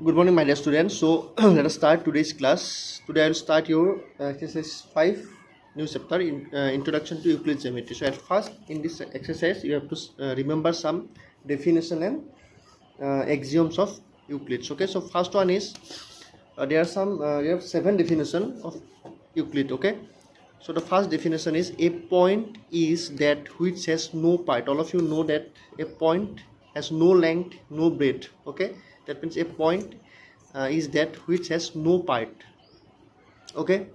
Good morning, my dear students. So let us start today's class. Today I will start your exercise 5 new chapter in Introduction to Euclid Geometry. So at first in this exercise you have to remember some definition and axioms of Euclid. Okay, so first one is there are some you have 7 definition of Euclid. Okay, so the first definition is a point is that which has no part. All of you know that a point has no length, no breadth. Okay, that means a point is that which has no part. Okay,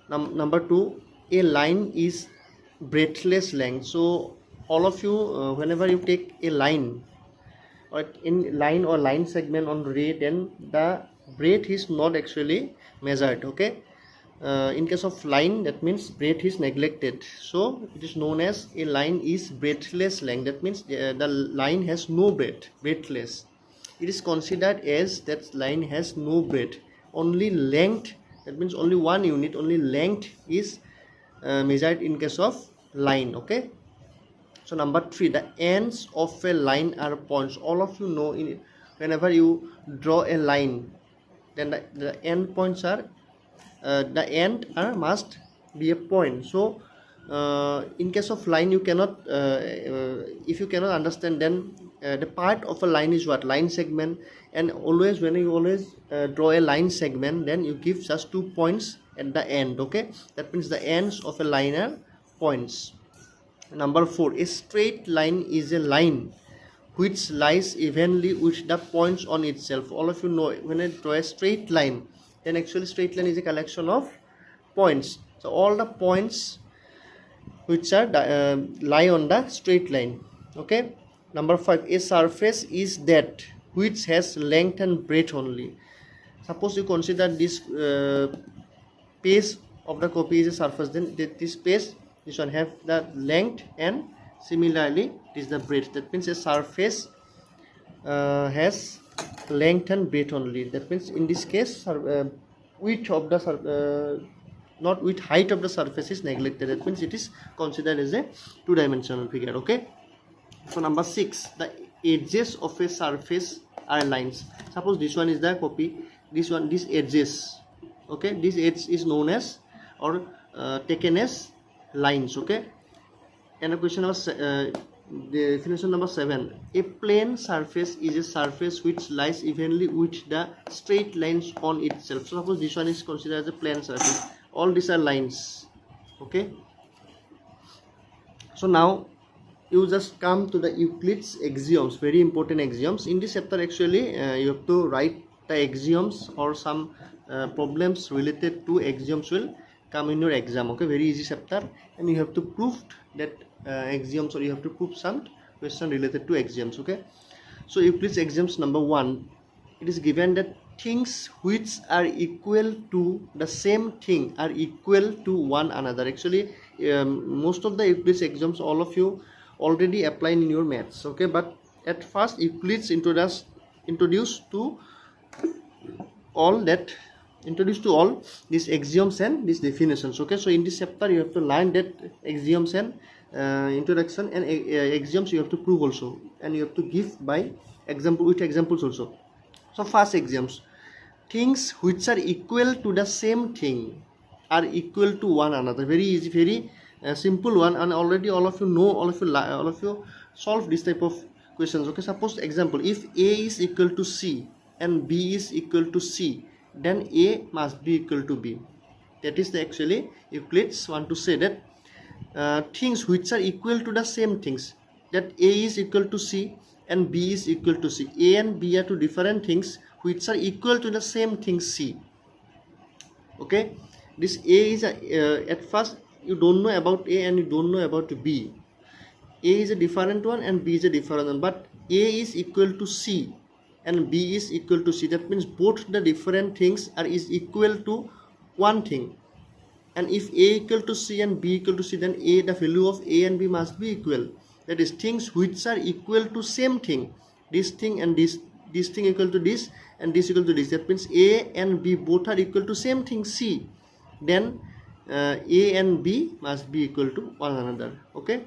number 2, a line is breadthless length. So all of you whenever you take a line or in line or line segment on ray, then the breadth is not actually measured. Okay, in case of line, that means breadth is neglected, so it is known as a line is breadthless length. That means the line has no breadthless. It is considered as that line has no breadth, only length. That means only one unit, only length is measured in case of line. Okay, so number 3, the ends of a line are points. All of you know, whenever you draw a line, then the end points are the end must be a point. So in case of line, you cannot if you cannot understand, then the part of a line is what? Line segment. And always when you draw a line segment, then you give just 2 points at the end. Okay, that means the ends of a line are points. Number 4, a straight line is a line which lies evenly with the points on itself. All of you know, when I draw a straight line, then actually straight line is a collection of points. So all the points which are lie on the straight line. Okay, number 5, a surface is that which has length and breadth only. Suppose you consider this page of the copy is a surface, then this page, this one have the length and similarly it is the breadth. That means a surface has length and breadth only. That means in this case width of the not with height of the surface is neglected. That means it is considered as a two-dimensional figure. Okay, so number 6, the edges of a surface are lines. Suppose this one is the copy, this one, this edges. Okay, this edge is known as or taken as lines. Okay, and a question was definition number 7, a plane surface is a surface which lies evenly with the straight lines on itself. So suppose this one is considered as a plane surface, all these are lines. Okay, so now you just come to the Euclid's axioms, very important axioms. In this chapter actually you have to write the axioms or some problems related to axioms will come in your exam. Okay, very easy chapter, and you have to prove that axioms, or you have to prove some question related to axioms. Okay, so Euclid's axioms number 1, it is given that things which are equal to the same thing are equal to one another. Actually most of the Euclid's axioms all of you already apply in your maths. Okay, but at first Euclid's introduced to all these axioms and these definitions. Okay, so in this chapter you have to learn that axioms and introduction and axioms you have to prove also, and you have to give by example, with examples also. So first axioms, things which are equal to the same thing are equal to one another. Very easy, very simple one, and already all of you know, all of you solve this type of questions. Okay, suppose example, if A is equal to C and B is equal to C, then A must be equal to B. That is the actually Euclid's want to say that things which are equal to the same things, that A is equal to C and B is equal to C. A and B are two different things which are equal to the same thing C. Okay, this A is at first you don't know about A and you don't know about B. A is a different one and B is a different one, but A is equal to C and B is equal to C. That means both the different things is equal to one thing. And if A equal to C and B equal to C, then the value of A and B must be equal. That is, things which are equal to same thing, this thing and this thing equal to this and this equal to this. That means A and B both are equal to same thing C. Then A and B must be equal to one another. Okay,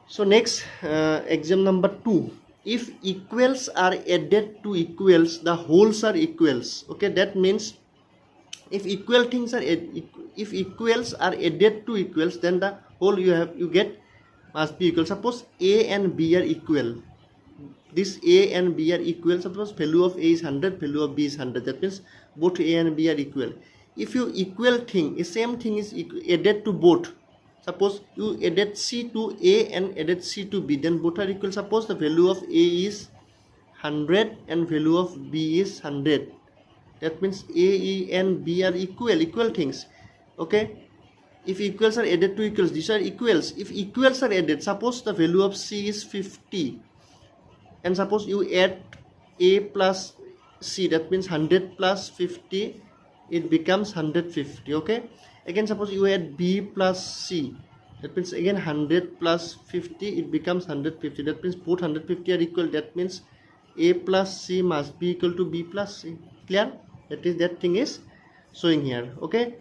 so next axiom number 2, if equals are added to equals, the wholes are equals. Okay, that means if equal things are if equals are added to equals, then the whole you get must be equal. Suppose a and b are equal. This a and b are equal. Suppose value of a is 100, value of b is 100. That means both a and b are equal. If you equal thing, a same thing is added to both. Suppose you added c to a and added c to b, then both are equal. Suppose the value of a is 100 and value of b is 100. That means a and b are equal things. Okay, if equals are added to equals, these are equals. If equals are added, suppose the value of c is 50, and suppose you add a plus c, that means 100 plus 50, it becomes 150. Okay, again suppose you add b plus c, that means again 100 plus 50, it becomes 150. That means both 150 are equal. That means a plus c must be equal to b plus c. Clear? That thing is showing here. Okay,